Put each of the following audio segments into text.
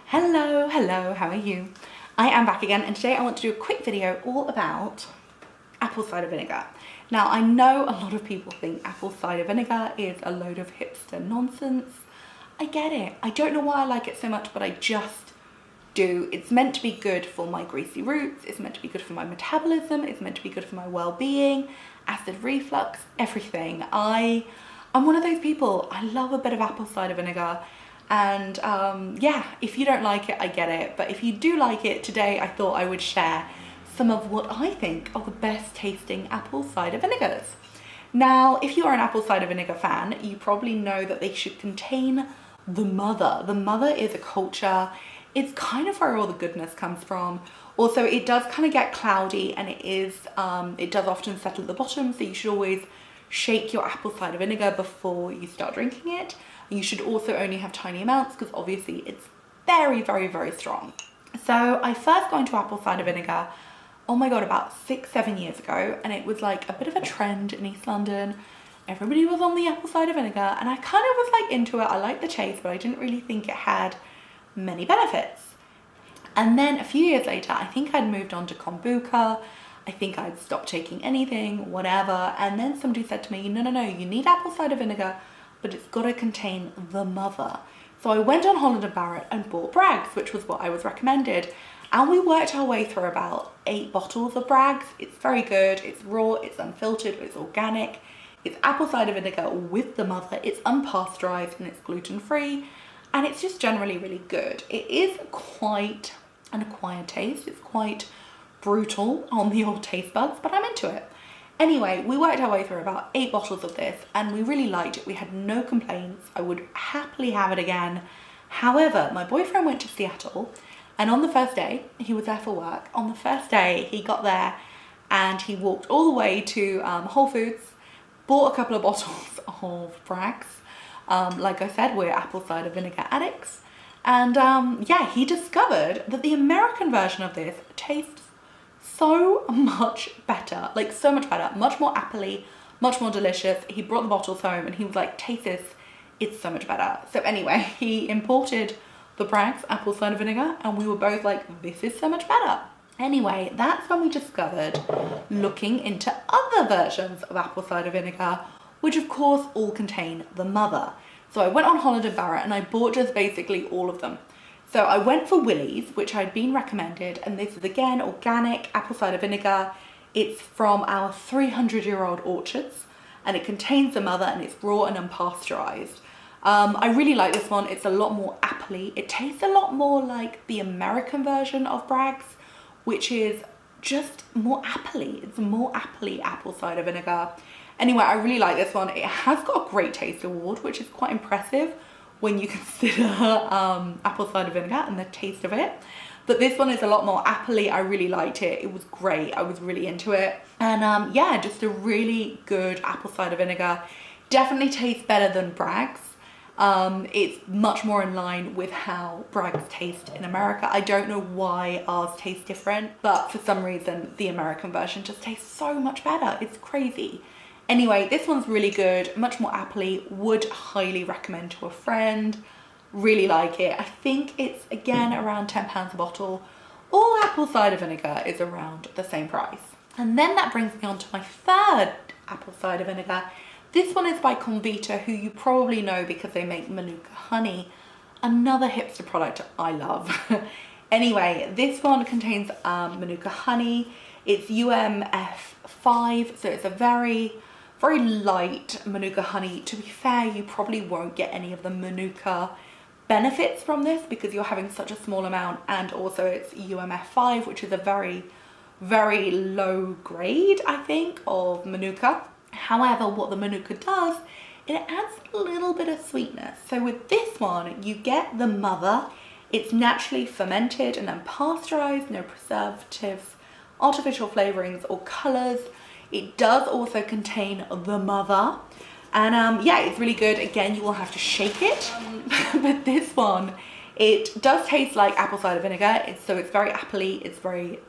Hello, how are you? I am back again, and today I want to do a quick video all about apple cider vinegar. Now, I know a lot of people think apple cider vinegar is a load of hipster nonsense. I get it. I don't know why I like it so much, but I just do. It's meant to be good for my greasy roots, it's meant to be good for my metabolism, it's meant to be good for my well-being, acid reflux, everything. I'm one of those people, I love a bit of apple cider vinegar. And yeah, if you don't like it, I get it. But if you do like it, today I thought I would share some of what I think are the best tasting apple cider vinegars. Now, if you are an apple cider vinegar fan, you probably know that they should contain the mother. The mother is a culture. It's kind of where all the goodness comes from. Also, it does kind of get cloudy, and it does often settle at the bottom. So you should always shake your apple cider vinegar before you start drinking it. You should also only have tiny amounts because obviously it's very, very, very strong. So I first got into apple cider vinegar, oh my God, about 6-7 years ago. And it was like a bit of a trend in East London. Everybody was on the apple cider vinegar and I kind of was like into it. I liked the taste, but I didn't really think it had many benefits. And then a few years later, I think I'd moved on to kombucha. I think I'd stopped taking anything, whatever. And then somebody said to me, no, you need apple cider vinegar, but it's got to contain the mother. So I went on Holland Barrett and bought Bragg's, which was what I was recommended. And we worked our way through about 8 bottles of Bragg's. It's very good. It's raw, it's unfiltered, it's organic. It's apple cider vinegar with the mother. It's unpasteurized and it's gluten-free. And it's just generally really good. It is quite an acquired taste. It's quite brutal on the old taste buds, but I'm into it. Anyway, we worked our way through about 8 bottles of this and we really liked it. We had no complaints. I would happily have it again. However, my boyfriend went to Seattle and on the first day, he was there for work. On the first day, he got there and he walked all the way to Whole Foods, bought a couple of bottles of Bragg's. Like I said, we're apple cider vinegar addicts. And yeah, he discovered that the American version of this tastes so much better, like so much better, much more appley, much more delicious. He brought the bottles home and he was like, taste this, it's so much better. So anyway, he imported the Bragg's apple cider vinegar and we were both like, this is so much better. Anyway, that's when we discovered looking into other versions of apple cider vinegar, which of course all contain the mother. So I went on Holland Barrett and I bought just basically all of them. So I went for Willys, which I'd been recommended, and this is again organic apple cider vinegar. It's from our 300-year-old orchards and it contains the mother and it's raw and unpasteurized. I really like this one. It's a lot more appley. It tastes a lot more like the American version of Bragg's, which is just more appley. It's more appley apple cider vinegar. Anyway, I really like this one. It has got a great taste award, which is quite impressive when you consider apple cider vinegar and the taste of it. But this one is a lot more appley. I really liked it. It was great. I was really into it. And yeah, just a really good apple cider vinegar. Definitely tastes better than Bragg's. It's much more in line with how Bragg's taste in America. I don't know why ours tastes different, but for some reason the American version just tastes so much better. It's crazy. Anyway, this one's really good, much more appley, would highly recommend to a friend, really like it. I think it's, again, around £10 a bottle. All apple cider vinegar is around the same price. And then that brings me on to my third apple cider vinegar. This one is by Comvita, who you probably know because they make Manuka honey, another hipster product I love. Anyway, this one contains Manuka honey. It's UMF5, so it's a very light Manuka honey. To be fair, you probably won't get any of the Manuka benefits from this because you're having such a small amount, and also it's UMF5, which is a very, very low grade, I think, of Manuka. However, what the Manuka does, it adds a little bit of sweetness. So with this one, you get the mother. It's naturally fermented and then pasteurized, no preservatives, artificial flavorings or colors. It does also contain the mother, and yeah, it's really good. Again, you will have to shake it, but this one, it does taste like apple cider vinegar. It's very appley. It's very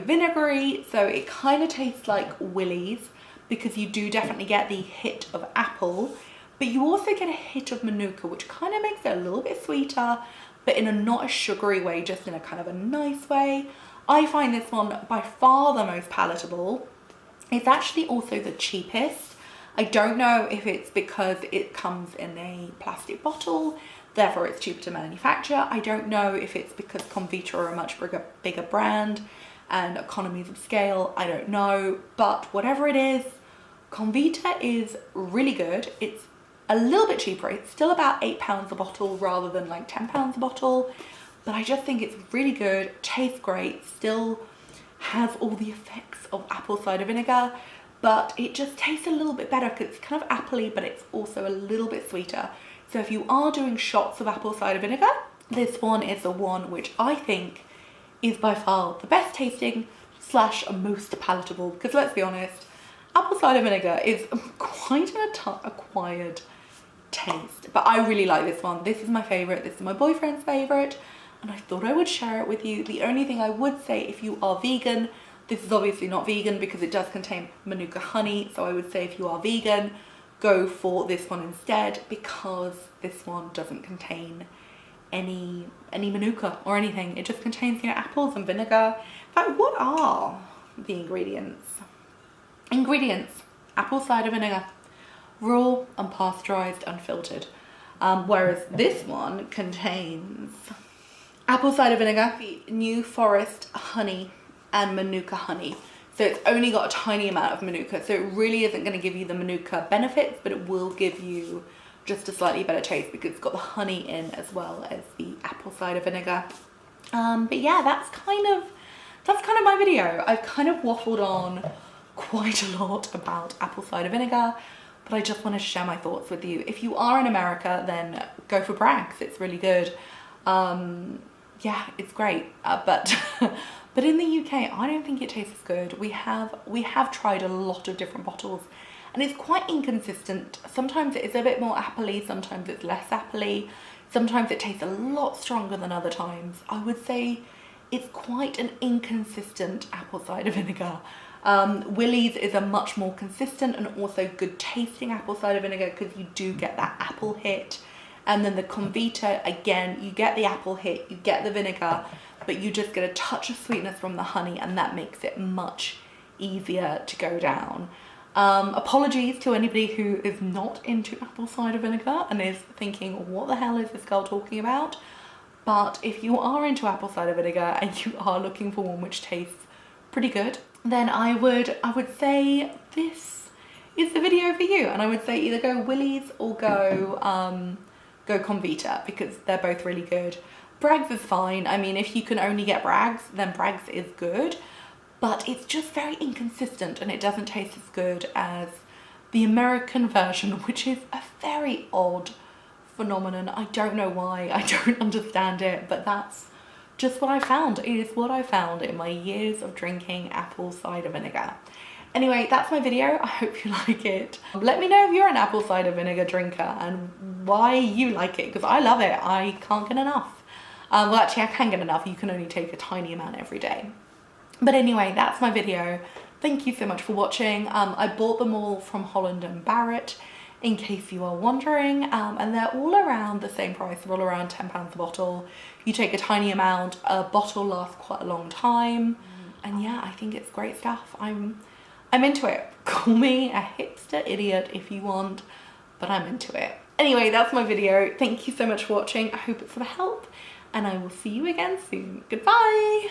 vinegary. So it kind of tastes like Willys because you do definitely get the hit of apple, but you also get a hit of Manuka, which kind of makes it a little bit sweeter, but in a not a sugary way, just in a kind of a nice way. I find this one by far the most palatable. It's actually also the cheapest. I don't know if it's because it comes in a plastic bottle, therefore it's cheaper to manufacture. I don't know if it's because Comvita are a much bigger brand and economies of scale. I don't know, but whatever it is, Comvita is really good. It's a little bit cheaper. It's still about £8 a bottle rather than like £10 a bottle. But I just think it's really good, tastes great, still has all the effects of apple cider vinegar, but it just tastes a little bit better because it's kind of appley, but it's also a little bit sweeter. So if you are doing shots of apple cider vinegar, this one is the one which I think is by far the best tasting / most palatable, because let's be honest, apple cider vinegar is quite an acquired taste, but I really like this one. This is my favorite. This is my boyfriend's favorite, and I thought I would share it with you. The only thing I would say, if you are vegan, this is obviously not vegan because it does contain Manuka honey, so I would say if you are vegan, go for this one instead, because this one doesn't contain any Manuka or anything. It just contains, you know, apples and vinegar. In fact, what are the ingredients? Ingredients: apple cider vinegar, raw, unpasteurized, unfiltered. Whereas this one contains apple cider vinegar, New Forest honey, and Manuka honey. So it's only got a tiny amount of Manuka, so it really isn't going to give you the Manuka benefits, but it will give you just a slightly better taste because it's got the honey in as well as the apple cider vinegar. But yeah, that's kind of my video. I've kind of waffled on quite a lot about apple cider vinegar, but I just want to share my thoughts with you. If you are in America, then go for Bragg's. It's really good. Yeah, it's great. But in the UK, I don't think it tastes good. We have tried a lot of different bottles, and it's quite inconsistent. Sometimes it is a bit more appley, sometimes it's less appley, sometimes it tastes a lot stronger than other times. I would say it's quite an inconsistent apple cider vinegar. Willys is a much more consistent and also good tasting apple cider vinegar because you do get that apple hit. And then the Comvita, again, you get the apple hit, you get the vinegar, but you just get a touch of sweetness from the honey, and that makes it much easier to go down. Apologies to anybody who is not into apple cider vinegar and is thinking, what the hell is this girl talking about? But if you are into apple cider vinegar and you are looking for one which tastes pretty good, then I would say this is the video for you. And I would say either go Willys or go Comvita, because they're both really good. Bragg's is fine. I mean, if you can only get Bragg's, then Bragg's is good, but it's just very inconsistent and it doesn't taste as good as the American version, which is a very odd phenomenon. I don't know why, I don't understand it, but that's just what I found. It is what I found in my years of drinking apple cider vinegar. Anyway, that's my video. I hope you like it. Let me know if you're an apple cider vinegar drinker and why you like it, because I love it. I can't get enough. Well, actually, I can get enough. You can only take a tiny amount every day. But anyway, that's my video. Thank you so much for watching. I bought them all from Holland Barrett, in case you are wondering, and they're all around the same price. They're all around £10 a bottle. You take a tiny amount, a bottle lasts quite a long time, and yeah, I think it's great stuff. I'm into it. Call me a hipster idiot if you want, but I'm into it. Anyway, that's my video. Thank you so much for watching. I hope it's of help, and I will see you again soon. Goodbye.